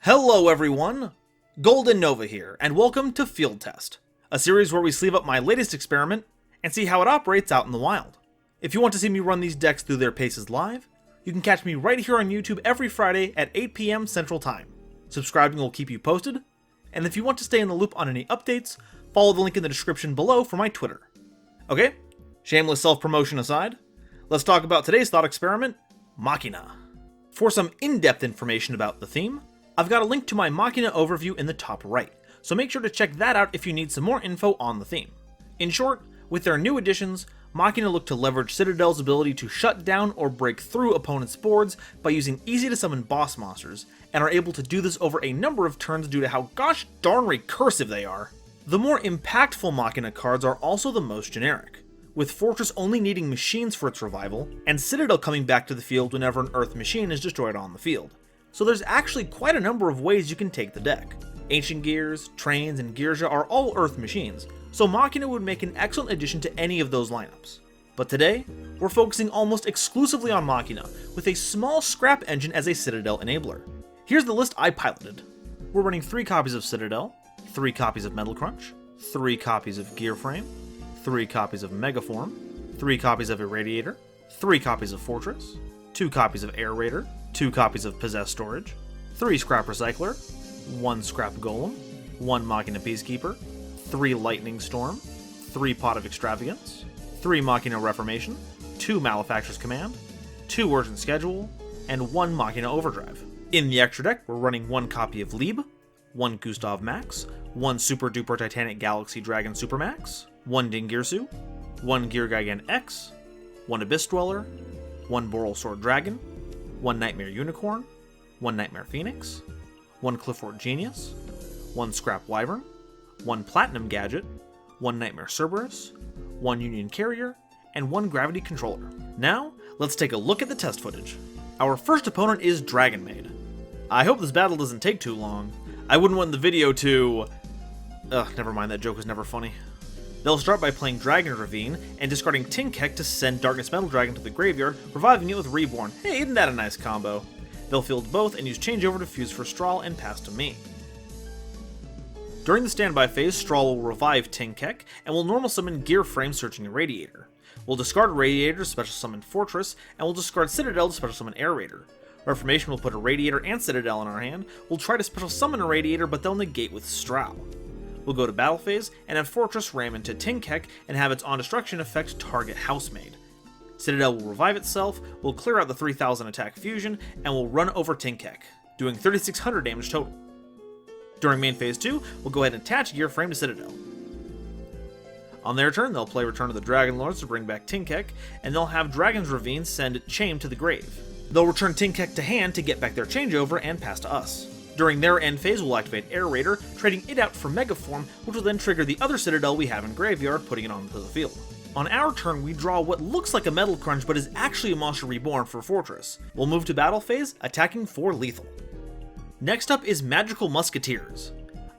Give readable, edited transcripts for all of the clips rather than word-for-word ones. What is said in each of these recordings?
Hello everyone, GoldenNova here, and welcome to Field Test, a series where we sleeve up my latest experiment and see how it operates out in the wild. If you want to see me run these decks through their paces live, you can catch me right here on YouTube every Friday at 8 PM Central Time. Subscribing will keep you posted, and if you want to stay in the loop on any updates, follow the link in the description below for my Twitter. Okay, shameless self-promotion aside, let's talk about today's thought experiment, Machina. For some in-depth information about the theme, I've got a link to my Machina overview in the top right, so make sure to check that out if you need some more info on the theme. In short, with their new additions, Machina look to leverage Citadel's ability to shut down or break through opponents' boards by using easy-to-summon boss monsters, and are able to do this over a number of turns due to how gosh darn recursive they are. The more impactful Machina cards are also the most generic, with Fortress only needing machines for its revival, and Citadel coming back to the field whenever an Earth machine is destroyed on the field. So there's actually quite a number of ways you can take the deck. Ancient Gears, Trains, and Gearja are all Earth machines, so Machina would make an excellent addition to any of those lineups. But today, we're focusing almost exclusively on Machina, with a small scrap engine as a Citadel enabler. Here's the list I piloted. We're running 3 copies of Citadel, 3 copies of Metal Crunch, 3 copies of Gearframe, 3 copies of Megaform, 3 copies of Irradiator, 3 copies of Fortress, 2 copies of Air Raider, 2 copies of Possessed Storage, 3 Scrap Recycler, 1 Scrap Golem, 1 Machina Peacekeeper, 3 Lightning Storm, 3 Pot of Extravagance, 3 Machina Reformation, 2 Malefactor's Command, 2 Urgent Schedule, and 1 Machina Overdrive. In the extra deck, we're running 1 copy of Lieb, 1 Gustav Max, 1 Super Duper Titanic Galaxy Dragon Supermax, 1 Dingirsu, 1 Gear Gigan X, 1 Abyss Dweller, 1 Boral Sword Dragon, 1 Nightmare Unicorn, 1 Nightmare Phoenix, 1 Clifford Genius, 1 Scrap Wyvern, 1 Platinum Gadget, 1 Nightmare Cerberus, 1 Union Carrier, and 1 Gravity Controller. Now, let's take a look at the test footage. Our first opponent is Dragon Maid. I hope this battle doesn't take too long. I wouldn't want the video to... never mind, that joke was never funny. They'll start by playing Dragon Ravine and discarding Tinkek to send Darkness Metal Dragon to the graveyard, reviving it with Reborn. Hey, isn't that a nice combo? They'll field both and use Changeover to fuse for Strahl and pass to me. During the standby phase, Strahl will revive Tinkek and will normal summon Gearframe searching Irradiator. We'll discard Irradiator to special summon Fortress, and we'll discard Citadel to special summon Air Raider. Reformation will put Irradiator and Citadel in our hand. We'll try to special summon Irradiator, but they'll negate with Strahl. We'll go to battle phase and have Fortress ram into Tinkek and have its on destruction effect target Housemaid. Citadel will revive itself, we'll clear out the 3000 attack fusion, and we'll run over Tinkek, doing 3600 damage total. During main phase 2, we'll go ahead and attach Gearframe to Citadel. On their turn, they'll play Return of the Dragon Lords to bring back Tinkek, and they'll have Dragon's Ravine send Chain to the grave. They'll return Tinkek to hand to get back their changeover and pass to us. During their end phase, we'll activate Air Raider, trading it out for Megaform, which will then trigger the other Citadel we have in Graveyard, putting it onto the field. On our turn, we draw what looks like a Metal Crunch, but is actually a Monster Reborn for Fortress. We'll move to battle phase, attacking for lethal. Next up is Magical Musketeers.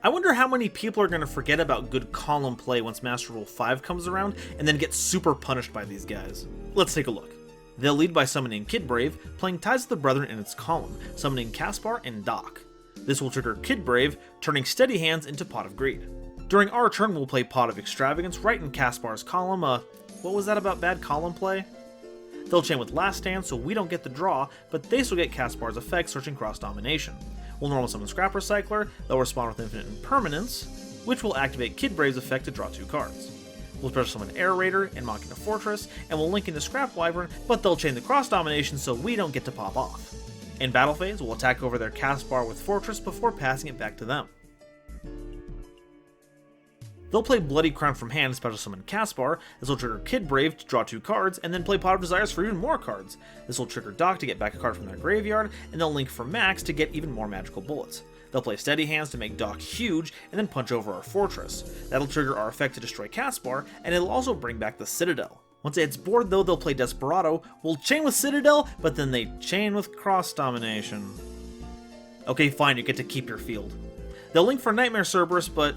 I wonder how many people are going to forget about good column play once Master Rule 5 comes around, and then get super punished by these guys. Let's take a look. They'll lead by summoning Kid Brave, playing Ties of the Brethren in its column, summoning Caspar and Doc. This will trigger Kid Brave, turning Steady Hands into Pot of Greed. During our turn, we'll play Pot of Extravagance right in Caspar's column. What was that about bad column play? They'll chain with Last Stand so we don't get the draw, but they still get Caspar's effect, searching Cross Domination. We'll normal summon Scrap Recycler, they'll respond with Infinite Impermanence, which will activate Kid Brave's effect to draw 2 cards. We'll special summon Air Raider and Machina Fortress, and we'll link into Scrap Wyvern, but they'll chain the Cross Domination so we don't get to pop off. In battle phase, we'll attack over their Caspar with Fortress before passing it back to them. They'll play Bloody Crown from hand to special summon Caspar. This will trigger Kid Brave to draw 2 cards, and then play Pot of Desires for even more cards. This will trigger Doc to get back a card from their graveyard, and they'll link for Max to get even more magical bullets. They'll play Steady Hands to make Doc huge, and then punch over our Fortress. That'll trigger our effect to destroy Caspar, and it'll also bring back the Citadel. Once it's bored though, they'll play Desperado, we'll chain with Citadel, but then they chain with Cross Domination. Okay, fine, you get to keep your field. They'll link for Nightmare Cerberus, but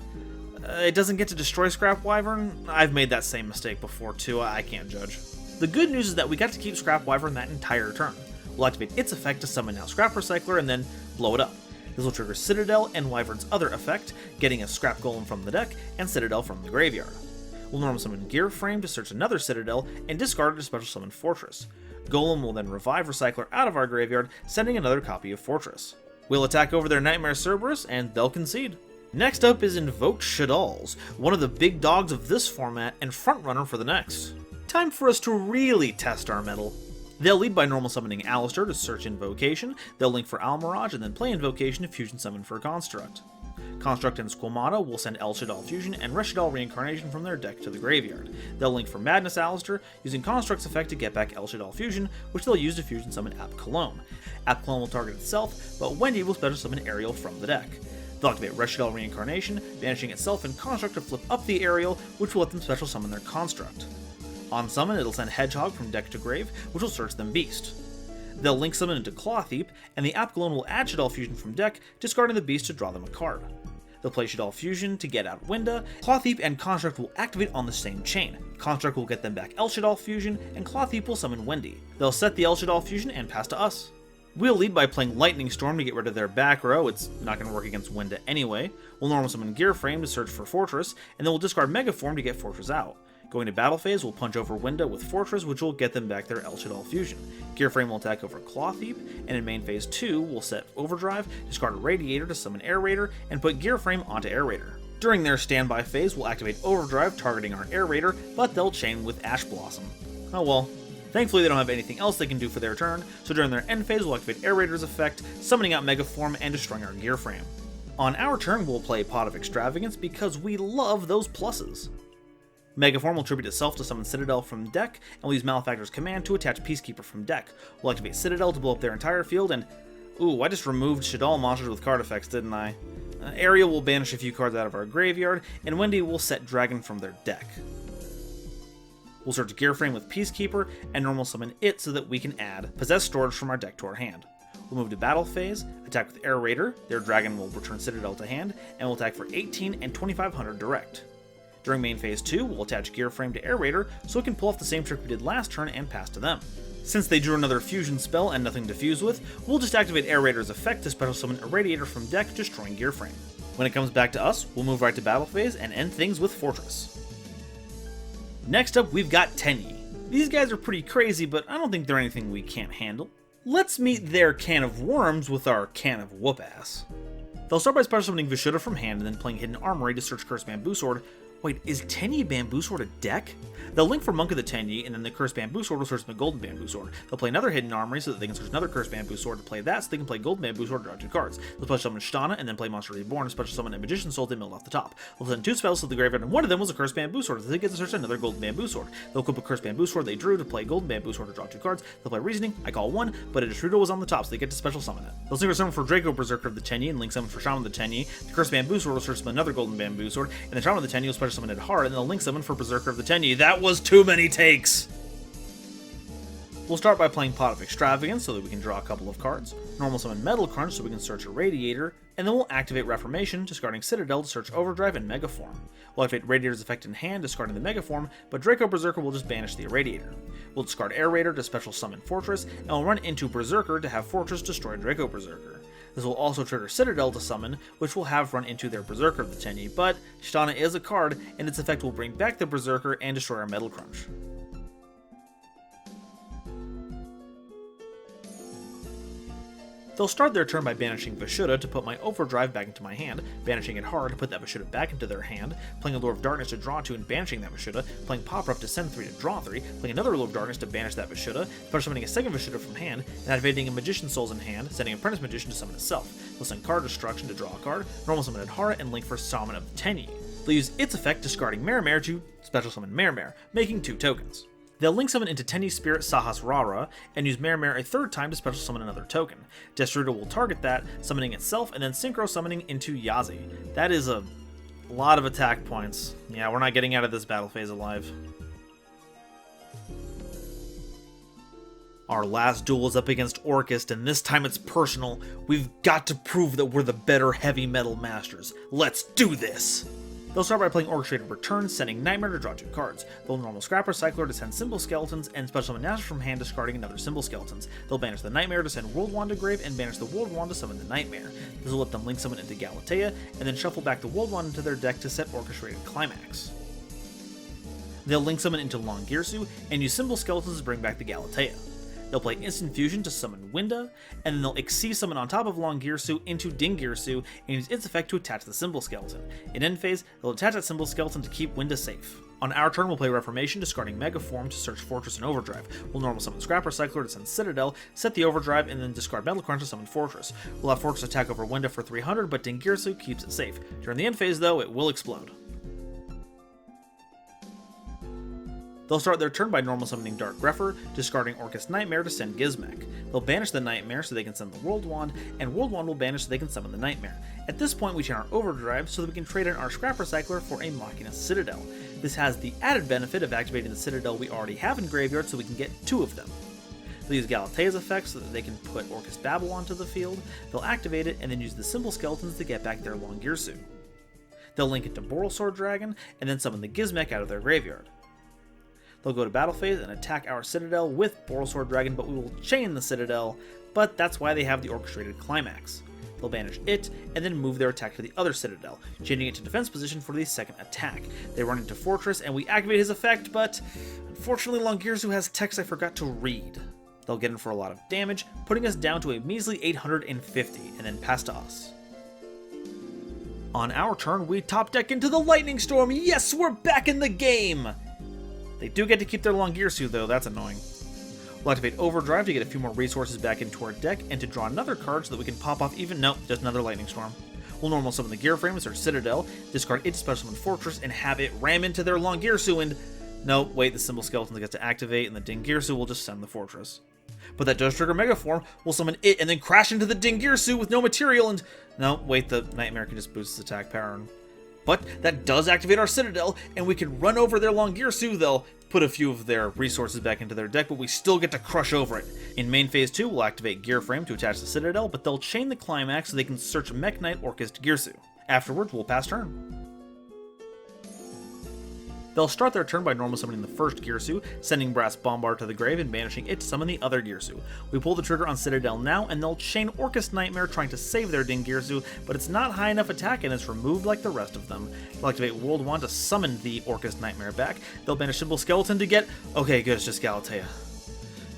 it doesn't get to destroy Scrap Wyvern. I've made that same mistake before too, I can't judge. The good news is that we got to keep Scrap Wyvern that entire turn. We'll activate its effect to summon now Scrap Recycler and then blow it up. This will trigger Citadel and Wyvern's other effect, getting a Scrap Golem from the deck and Citadel from the graveyard. We'll normal summon Gear Frame to search another Citadel and discard it to special summon Fortress. Golem will then revive Recycler out of our graveyard, sending another copy of Fortress. We'll attack over their Nightmare Cerberus, and they'll concede. Next up is Invoked Shaddoll's, one of the big dogs of this format and frontrunner for the next. Time for us to really test our mettle. They'll lead by normal summoning Alistair to search Invocation, they'll link for Almirage, and then play Invocation to fusion summon for Construct. Construct and Squamata will send El Shaddoll Fusion and Reshaddoll Reincarnation from their deck to the graveyard. They'll link for Madness Alistair, using Construct's effect to get back El Shaddoll Fusion, which they'll use to fusion summon App Cologne. App Cologne will target itself, but Wendy will special summon Ariel from the deck. They'll activate Reshaddoll Reincarnation, banishing itself and Construct to flip up the Ariel, which will let them special summon their Construct. On summon, it'll send Hedgehog from deck to grave, which will search them Beast. They'll link summon into Clawtheap, and the App Cologne will add Shaddoll Fusion from deck, discarding the Beast to draw them a card. They'll play Shaddoll Fusion to get out Winda, Clawtheap and Construct will activate on the same chain. Construct will get them back El Shaddoll Fusion, and Clawtheap will summon Wendy. They'll set the El Shaddoll Fusion and pass to us. We'll lead by playing Lightning Storm to get rid of their back row, it's not going to work against Winda anyway. We'll normal summon Gear Frame to search for Fortress, and then we'll discard Megaform to get Fortress out. Going to battle phase, we'll punch over Winda with Fortress, which will get them back their El Shaddoll Fusion. Gear Frame will attack over Clawtheap, and in main phase 2, we'll set Overdrive, discard a Radiator to summon Air Raider, and put Gear Frame onto Air Raider. During their standby phase, we'll activate Overdrive, targeting our Air Raider, but they'll chain with Ash Blossom. Oh well. Thankfully, they don't have anything else they can do for their turn, so during their end phase, we'll activate Air Raider's effect, summoning out Megaform and destroying our Gear Frame. On our turn, we'll play Pot of Extravagance because we love those pluses. Megaform will tribute itself to summon Citadel from deck, and we'll use Malefactor's command to attach Peacekeeper from deck. We'll activate Citadel to blow up their entire field, and ooh, I just removed Shaddoll monsters with card effects, didn't I? Ariel will banish a few cards out of our graveyard, and Wendy will set Dragon from their deck. We'll search Gear Frame with Peacekeeper, and normal summon it so that we can add Possessed Storage from our deck to our hand. We'll move to battle phase, attack with Air Raider, their Dragon will return Citadel to hand, and we'll attack for 18 and 2500 direct. During main phase 2, we'll attach Gear Frame to Air Raider so it can pull off the same trick we did last turn and pass to them. Since they drew another fusion spell and nothing to fuse with, we'll just activate Air Raider's effect to special summon a Radiator from deck, destroying Gear Frame. When it comes back to us, we'll move right to battle phase and end things with Fortress. Next up, we've got Tenyi. These guys are pretty crazy, but I don't think they're anything we can't handle. Let's meet their can of worms with our can of whoop-ass. They'll start by special summoning Vishuddha from hand and then playing Hidden Armory to search Cursed Bamboo Sword. Wait, is Tenyi Bamboo Sword a deck? They'll link for Monk of the Tenyi, and then the Cursed Bamboo Sword will search the Golden Bamboo Sword. They'll play another Hidden Armory so that they can search another Cursed Bamboo Sword to play that, so they can play Golden Bamboo Sword to draw 2 cards. They'll special summon Shtana, and then play Monster Reborn, and special summon a Magician Soul to mill off the top. They'll send 2 spells to the graveyard, and one of them was a Cursed Bamboo Sword, so they get to search another Golden Bamboo Sword. They'll equip a Cursed Bamboo Sword they drew to play Golden Bamboo Sword to draw 2 cards. They'll play Reasoning, I call 1, but a Destrudo was on the top, so they get to special summon it. They'll synchro summon for Draco Berserker of the Tenyi, and link summon for Shaman of the Tenyi. The Cursed Bamboo Sword will search summon another Golden Bamboo Sword, and the Shaman of the Tenyi will special summon it hard, and then they'll link summon for Berserker of the Tenyi. That was too many takes! We'll start by playing Pot of Extravagance so that we can draw a couple of cards, normal summon Metal Crunch so we can search a Radiator, and then we'll activate Reformation, discarding Citadel to search Overdrive and Megaform. We'll activate Radiator's effect in hand, discarding the Megaform, but Draco Berserker will just banish the Irradiator. We'll discard Air Raider to special summon Fortress, and we'll run into Berserker to have Fortress destroy Draco Berserker. This will also trigger Citadel to summon, which will have run into their Berserker of the Tenyi, but Shtana is a card, and its effect will bring back the Berserker and destroy our Metal Crunch. They'll start their turn by banishing Vishuddha to put my Overdrive back into my hand, banishing it hard to put that Vishuddha back into their hand, playing a Lord of Darkness to draw 2 and banishing that Vishuddha, playing Pauper Up to send 3 to draw 3, playing another Lord of Darkness to banish that Vishuddha, special summoning a second Vishuddha from hand, and activating a Magician Souls in hand, sending Apprentice Magician to summon itself. They'll send Card Destruction to draw a card, normal summon Adhara, and link for Shaman of the Tenyi. They'll use its effect, discarding Meremere to special summon Meremere, making 2 tokens. They'll link summon into Tenyi Spirit Sahasrara, and use Meremere a 3rd time to special summon another token. Destrudo will target that, summoning itself, and then synchro summoning into Yazi. That is a lot of attack points. Yeah, we're not getting out of this battle phase alive. Our last duel is up against Orcust, and this time it's personal. We've got to prove that we're the better heavy metal masters. Let's do this! They'll start by playing Orchestrated Return, sending Nightmare to draw 2 cards. They'll normal Scrap Recycler to send Symbol Skeletons, and special summon Nashor from hand, discarding another Symbol Skeletons. They'll banish the Nightmare to send World Wand to grave, and banish the World Wand to summon the Nightmare. This will let them link summon into Galatea, and then shuffle back the World Wand into their deck to set Orchestrated Climax. They'll link summon into Longirsu, and use Symbol Skeletons to bring back the Galatea. They'll play Instant Fusion to summon Winda, and then they'll Xyz summon on top of Longirsu into Dingirsu, and use its effect to attach the Symbol Skeleton. In end phase, they'll attach that Symbol Skeleton to keep Winda safe. On our turn, we'll play Reformation, discarding Megaform to search Fortress and Overdrive. We'll normal summon Scrap Recycler to send Citadel, set the Overdrive, and then discard Metal Crunch to summon Fortress. We'll have Fortress attack over Winda for 300, but Dingirsu keeps it safe. During the end phase, though, it will explode. They'll start their turn by normal summoning Dark Grepher, discarding Orcus Nightmare to send Gizmek. They'll banish the Nightmare so they can send the World Wand, and World Wand will banish so they can summon the Nightmare. At this point, we chain our Overdrive so that we can trade in our Scrap Recycler for a Machina Citadel. This has the added benefit of activating the Citadel we already have in Graveyard so we can get 2 of them. They'll use Galatea's effect so that they can put Orcus Babylon to the field. They'll activate it and then use the Symbol Skeletons to get back their Longirsu. They'll link it to Borrelsword Dragon, and then summon the Gizmek out of their graveyard. They'll go to battle phase and attack our Citadel with Borrelsword Dragon, but we will chain the Citadel, but that's why they have the Orchestrated Climax. They'll banish it, and then move their attack to the other Citadel, changing it to defense position for the second attack. They run into Fortress, and we activate his effect, but unfortunately Longirsu has text I forgot to read. They'll get in for a lot of damage, putting us down to a measly 850, and then pass to us. On our turn, we top deck into the Lightning Storm. Yes, we're back in the game! They do get to keep their Longirsu though, that's annoying. We'll activate Overdrive to get a few more resources back into our deck and to draw another card so that we can pop off just another Lightning Storm. We'll normal summon the Gear Frame, search Citadel, discard its special summon Fortress, and have it ram into their Longirsu and... No, wait, the Symbol Skeleton gets to activate and the Dingirsu will just send the Fortress. But that does trigger Megaform, we'll summon it and then crash into the Dingirsu with no material and... No, wait, the Nightmare can just boost its attack power and... But that does activate our Citadel, and we can run over their Longirsu. They'll put a few of their resources back into their deck, but we still get to crush over it. In main phase 2, we'll activate Gear Frame to attach the Citadel, but they'll chain the Climax so they can search Mech Knight Orcus Girsu. Afterwards, we'll pass turn. They'll start their turn by normal summoning the first Girsu, sending Brass Bombard to the grave and banishing it to summon the other Girsu. We pull the trigger on Citadel now, and they'll chain Orcus Nightmare trying to save their Dingirsu, but it's not high enough attack and it's removed like the rest of them. They'll activate World Wand to summon the Orcus Nightmare back. They'll banish Symbol Skeleton to get... Okay, good, it's just Galatea.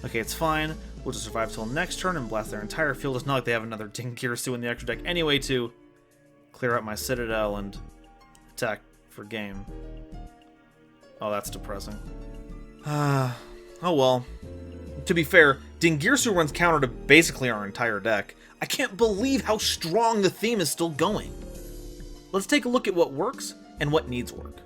Okay, it's fine. We'll just survive till next turn and blast their entire field. It's not like they have another Dingirsu in the extra deck anyway to clear out my Citadel and attack for game. Oh, that's depressing. Oh well. To be fair, Dingirsu runs counter to basically our entire deck. I can't believe how strong the theme is still going. Let's take a look at what works and what needs work.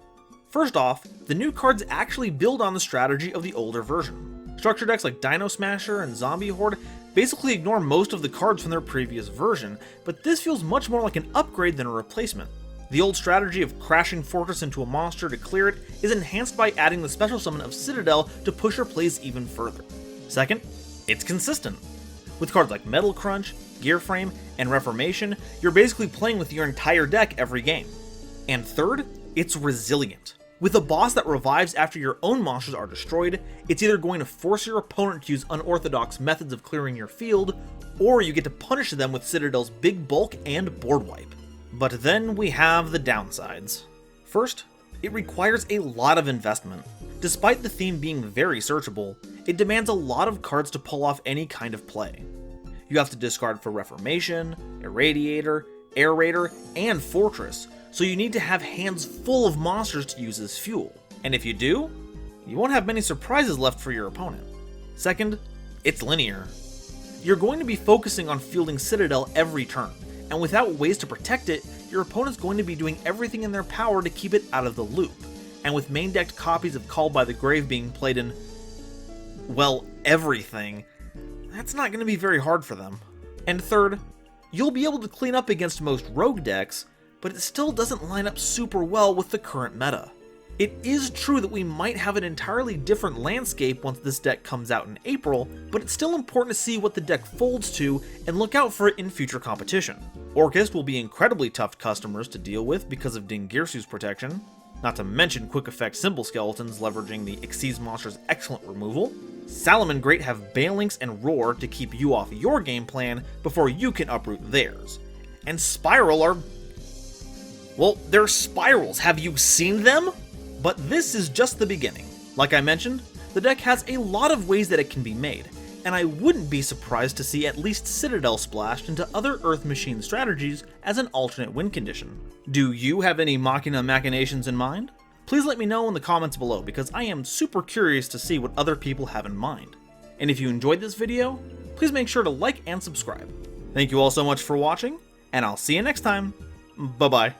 First off, the new cards actually build on the strategy of the older version. Structure decks like Dino Smasher and Zombie Horde basically ignore most of the cards from their previous version, but this feels much more like an upgrade than a replacement. The old strategy of crashing Fortress into a monster to clear it is enhanced by adding the special summon of Citadel to push your plays even further. Second, it's consistent. With cards like Metal Crunch, Gear Frame, and Reformation, you're basically playing with your entire deck every game. And third, it's resilient. With a boss that revives after your own monsters are destroyed, it's either going to force your opponent to use unorthodox methods of clearing your field, or you get to punish them with Citadel's big bulk and board wipe. But then we have the downsides. First, it requires a lot of investment. Despite the theme being very searchable, it demands a lot of cards to pull off any kind of play. You have to discard for Reformation, Irradiator, Air Raider, and Fortress, so you need to have hands full of monsters to use as fuel. And if you do, you won't have many surprises left for your opponent. Second, it's linear. You're going to be focusing on fielding Citadel every turn, and without ways to protect it, your opponent's going to be doing everything in their power to keep it out of the loop. And with main decked copies of Called by the Grave being played in, well, everything, that's not going to be very hard for them. And third, you'll be able to clean up against most rogue decks, but it still doesn't line up super well with the current meta. It is true that we might have an entirely different landscape once this deck comes out in April, but it's still important to see what the deck folds to and look out for it in future competition. Orcust will be incredibly tough customers to deal with because of Dingirsu's protection, not to mention quick effect symbol skeletons leveraging the Xyz monster's excellent removal. Salamangreat have Balinx and Roar to keep you off your game plan before you can uproot theirs. And Spiral are... well, they're spirals, have you seen them? But this is just the beginning. Like I mentioned, the deck has a lot of ways that it can be made, and I wouldn't be surprised to see at least Citadel splashed into other Earth Machine strategies as an alternate win condition. Do you have any Machina machinations in mind? Please let me know in the comments below, because I am super curious to see what other people have in mind. And if you enjoyed this video, please make sure to like and subscribe. Thank you all so much for watching, and I'll see you next time. Bye bye.